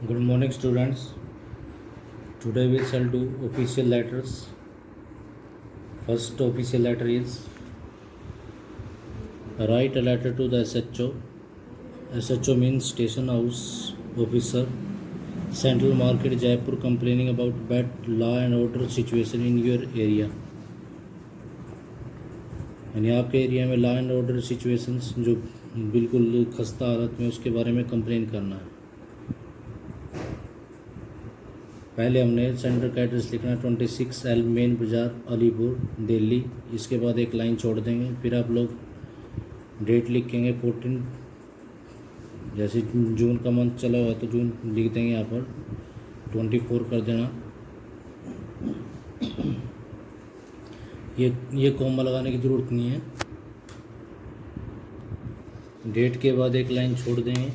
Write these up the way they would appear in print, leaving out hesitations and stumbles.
Good morning, students. Today we shall do official letters. First official letter is write a letter to the SHO. SHO means Station House Officer, Central Market, Jaipur, complaining about bad law and order situation in your area. यानी आपके area में law and order situations जो बिल्कुल खस्ता हालत में, उसके बारे में कंप्लेन करना है। पहले हमने सेंटर का एड्रेस लिखना है 26L मेन बाज़ार, अलीपुर, दिल्ली। इसके बाद एक लाइन छोड़ देंगे, फिर आप लोग डेट लिखेंगे 14, जैसे जून का मंथ चला हुआ तो जून लिख देंगे, यहाँ पर 24 कर देना। ये कॉमा लगाने की ज़रूरत नहीं है। डेट के बाद एक लाइन छोड़ देंगे।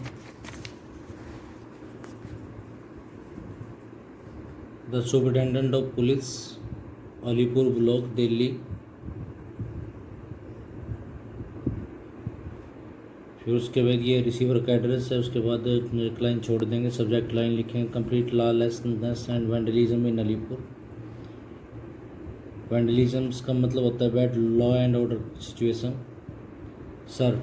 The superintendent of police, Alipur block, Delhi. फिर उसके बाद ये रिसीवर का एड्रेस है। उसके बाद एक लाइन छोड़ देंगे, सब्जेक्ट लाइन लिखेंगे complete lawlessness and vandalism in Alipur. Vandalism का मतलब होता है bad law and order situation. Sir,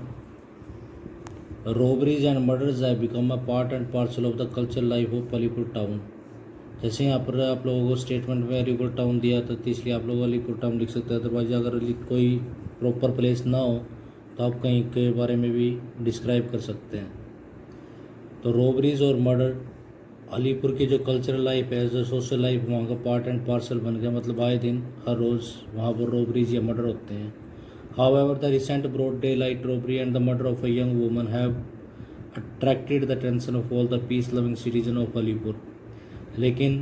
robberies and murders have become a part and parcel of the cultural life of Alipur town. जैसे यहाँ पर आप लोगों को स्टेटमेंट में अलीपुर टाउन दिया था, तो इसलिए आप लोग अलीपुर टाउन लिख सकते हैं। अदरवाइज अगर कोई प्रॉपर प्लेस ना हो तो आप कहीं के बारे में भी डिस्क्राइब कर सकते हैं। तो रॉबरीज और मर्डर अलीपुर की जो कल्चरल लाइफ है, जो सोशल लाइफ, वहाँ का पार्ट एंड पार्सल बन गया। मतलब आए दिन हर रोज़ वहाँ पर रॉबरीज या मर्डर होते हैं। However the recent broad daylight robbery and the murder of a young woman have attracted the attention of all the peace loving citizen of Alipur. लेकिन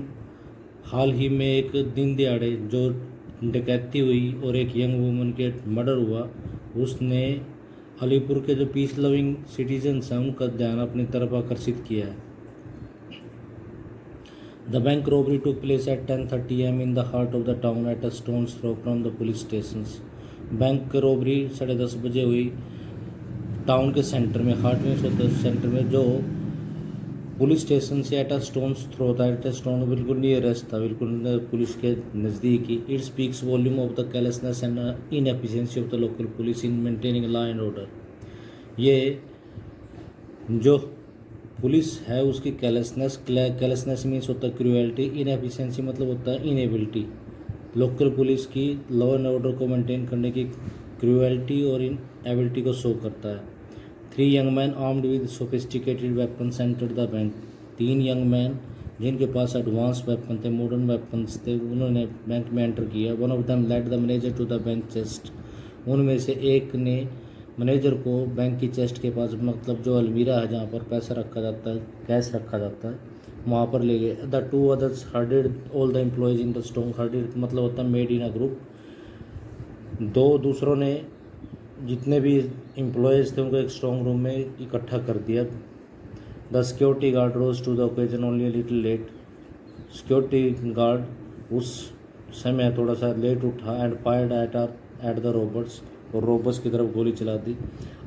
हाल ही में एक दिन दिहाड़े जो डकैती हुई और एक यंग वुमन के मर्डर हुआ, उसने अलीपुर के जो पीस लविंग सिटीजन्स हैं उनका ध्यान अपनी तरफ आकर्षित किया है। The bank robbery took place at 10:30 AM in the heart of the town at a stone's throw from the police stations. Bank robbery 10:30 बजे हुई टाउन के सेंटर में, हार्ट में सेंटर में, जो पुलिस स्टेशन से एट अ स्टोन्स थ्रो था। At a stone बिल्कुल नियरेस्ट था, बिल्कुल पुलिस के नज़दीक ही। It speaks volume of the carelessness and inefficiency of the local police in maintaining law and order. ये जो पुलिस है उसकी केयरलेसनेस मीन्स होता है क्रूएल्टी, इनएफिशिएंसी मतलब होता है इनेबिलिटी। लोकल पुलिस की लॉ एंड ऑर्डर को मेंटेन करने की क्रूएल्टी और इनएबिलिटी को शो करता है। 3 young men armed with sophisticated weapons entered the bank. 3 young men जिनके पास एडवांस वेपन थे, मॉडर्न वेपन्स थे, उन्होंने बैंक में एंटर किया। One of them led the manager to the bank chest. उनमें से एक ने मैनेजर को बैंक की चेस्ट के पास, मतलब जो अलमीरा है जहाँ पर पैसा रखा जाता है, कैश रखा जाता है, वहाँ पर ले गए। The 2 others herded all the employees in the strong. Herded मतलब होता है मेड इन अ ग्रुप। 2 दूसरों ने जितने भी एम्प्लॉयज़ थे उनको एक स्ट्रॉन्ग रूम में इकट्ठा कर दिया। The security guard rose to the occasion only a little late. Security guard उस समय थोड़ा सा लेट उठा and fired at the robbers, और रॉबर्स की तरफ गोली चला दी।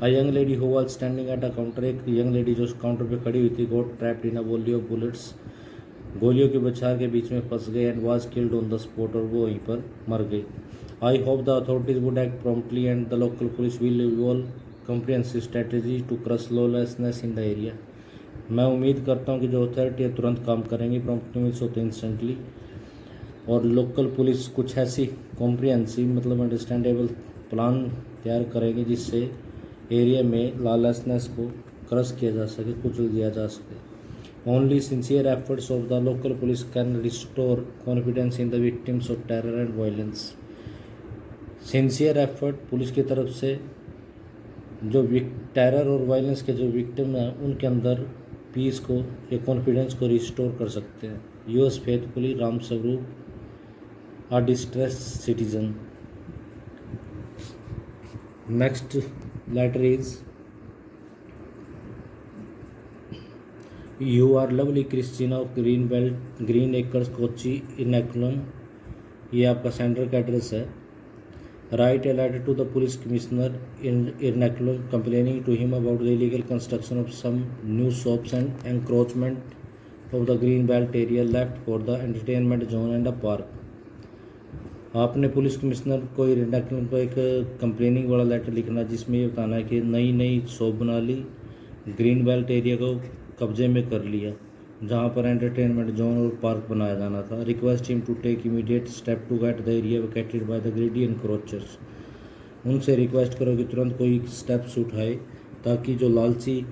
A young lady who was standing at a counter. एक यंग लेडी जो काउंटर पे खड़ी हुई थी, got trapped in a volley of bullets. गोलियों की बौछार के बीच में फंस गए and was killed on the spot, और वो वहीं पर मर गई। I hope the authorities would act promptly and the local police will evolve comprehensive strategy to crush lawlessness in the area। मैं उम्मीद करता हूँ कि जो अथॉरिटी है तुरंत काम करेंगी, प्रॉम्प्टली मीन्स होते इंस्टेंटली, और लोकल पुलिस कुछ ऐसी कॉम्प्रिहेंसिव मतलब अंडरस्टैंडेबल प्लान तैयार करेगी जिससे एरिया में लॉलेसनेस को क्रश किया जा सके, कुचल दिया जा सके। Only sincere efforts of the local police can restore confidence in the victims of terror and violence. Sincere effort police की तरफ से जो टेरर और वायलेंस के जो विक्टिम हैं उनके अंदर पीस को या कॉन्फिडेंस को रिस्टोर कर सकते हैं। US faithfully, Ram Swaroop, a distress citizen. Next letter is you are lovely Christina of green belt, Green Acres, Kochi, Ernakulam. ये आपका सेंटर का एड्रेस है। Write a letter to the police commissioner in Ernakulam complaining to him about the illegal construction of some new shops and encroachment of the green belt area left for the entertainment zone and a park. आपने police commissioner को reduction को एक complaining वाला letter लिखना जिसमें ये बताना है कि नई शॉप बना ली, ग्रीन बेल्ट एरिया को कब्जे में कर लिया जहां पर एंटरटेनमेंट जोन और पार्क बनाया जाना था. Request him to take immediate step to get the area vacated by the greedy encroachers. उनसे रिक्वेस्ट करो कि तुरंत कोई स्टेप्स उठाए ताकि जो लालची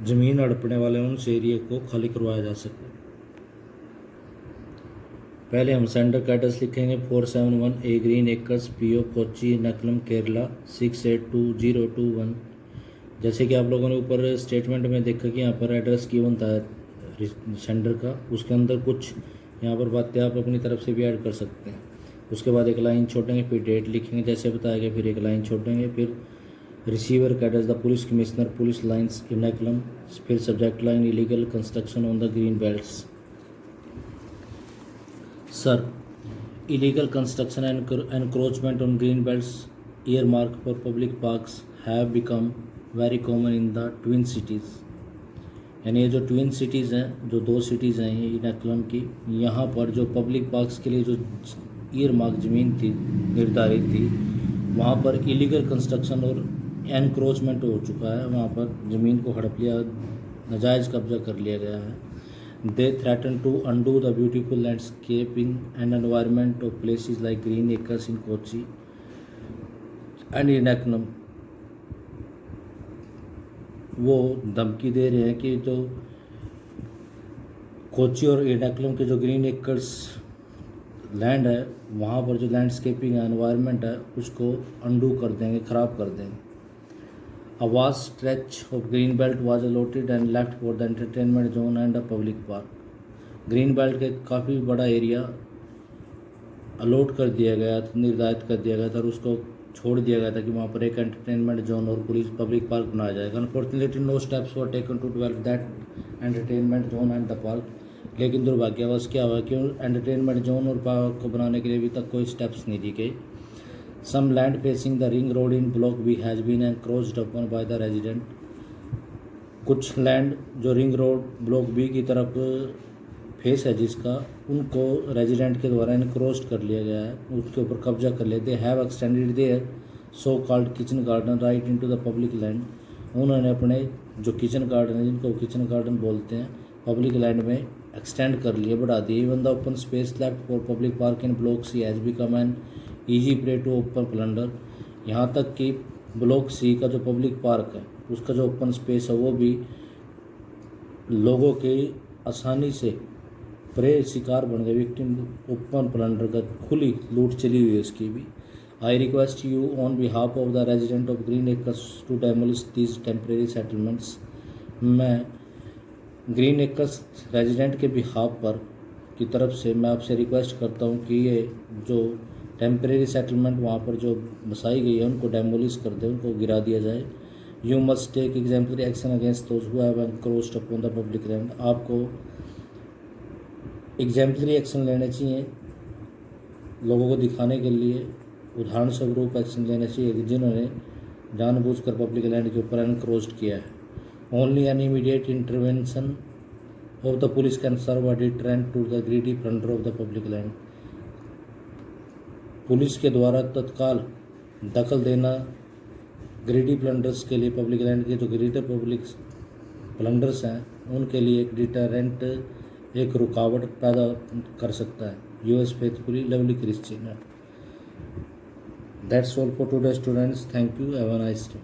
ज़मीन हड़पने वाले हैं उनसे एरिया को खाली करवाया जा सके. पहले हम सेंडर का एड्रेस लिखेंगे 471 A Green Acres PO Kochi Ernakulam Kerala 682021. जैसे कि आप लोगों ने ऊपर स्टेटमेंट में देखा कि यहाँ पर एड्रेस गिवन था सेंडर का, उसके अंदर कुछ यहाँ पर बातें आप अपनी तरफ से भी ऐड कर सकते हैं. उसके बाद एक लाइन छोड़ेंगे, फिर डेट लिखेंगे जैसे बताया गया, फिर एक लाइन छोड़ेंगे, फिर रिसीवर का address the police commissioner police lines Ernakulam, फिर subject line illegal construction on the green belts. Sir, illegal construction and encroachment on green belts earmarked for public parks have become very common in the twin cities. यानी ये जो twin cities हैं, जो दो cities हैं ये इनकलम की, यहाँ पर जो पब्लिक पार्क्स के लिए जो ईयरमार्क ज़मीन थी निर्धारित थी वहाँ पर इलीगल कंस्ट्रक्शन और एनक्रोचमेंट हो चुका है. वहाँ पर ज़मीन को हड़प लिया, नाजायज़ कब्जा कर लिया गया है. They threaten to undo the beautiful landscaping and environment of places like Green Acres in Kochi and Ernakulam. वो धमकी दे रहे हैं कि जो कोची और एर्नाकुलम के जो ग्रीन एकर्स लैंड है वहाँ पर जो लैंडस्केपिंग एनवायरनमेंट है उसको अंडू कर देंगे, ख़राब कर देंगे. A vast stretch of green belt was allotted and left for the entertainment zone and a public park. Green belt के काफ़ी बड़ा एरिया अलॉट कर दिया गया था, निर्धारित कर दिया गया था और उसको छोड़ दिया गया था कि वहाँ पर एक एंटरटेनमेंट जोन और पुलिस पब्लिक पार्क बनाया जाएगा. Unfortunately no steps were taken to develop that entertainment zone and the park. लेकिन दुर्भाग्यवश क्या हुआ कि एंटरटेनमेंट जोन और पार्क को बनाने के लिए अभी तक कोई स्टेप्स नहीं ली गई. Some land facing the ring road in Block B has been encroached upon by the resident. कुछ लैंड जो रिंग रोड ब्लॉक बी की तरफ फेस है जिसका, उनको रेजिडेंट के द्वारा इनक्रोच कर लिया गया है, उसके ऊपर कब्जा कर लिया. They have extended their so called kitchen garden right into the public land. उन्होंने अपने जो किचन गार्डन है जिनको किचन गार्डन बोलते हैं पब्लिक लैंड में एक्सटेंड कर लिए, बढ़ा दिए. Even the open space left for public park in block C has become an easy prey to open plunder. यहाँ तक कि ब्लॉक सी का जो पब्लिक पार्क है उसका जो ओपन स्पेस है वो भी लोगों के आसानी से प्रे शिकार बन गए, विक्टिम ओपन प्लंडर का, खुली लूट चली हुई है इसकी भी. I request you on behalf of the resident of Green Acres to demolish these temporary settlements. मैं ग्रीन एकर्स रेजिडेंट के बिहाफ पर की तरफ से मैं आपसे रिक्वेस्ट करता हूँ कि ये जो टेम्परेरी सेटलमेंट वहाँ पर जो बसाई गई है उनको डेमोलिश कर दे, उनको गिरा दिया जाए. You must take exemplary action against those who have encroached upon the public land. आपको एग्जाम्पलरी एक्शन लेने चाहिए, लोगों को दिखाने के लिए उदाहरण स्वरूप एक्शन लेने चाहिए जिन्होंने जानबूझकर पब्लिक लैंड के ऊपर एनक्रोच्ड किया है. Only an immediate intervention of the police can serve a deterrent to the greedy plunder of the public land. Police के द्वारा तत्काल दखल देना ग्रीडी प्लंडर्स के लिए, पब्लिक लैंड के जो ग्रीडी पब्लिक प्लंडर्स हैं उनके लिए एक डिटरेंट, एक रुकावट पैदा कर सकता है. US faithfully lovely Christian. That's all for today students. Thank you. Have a nice day.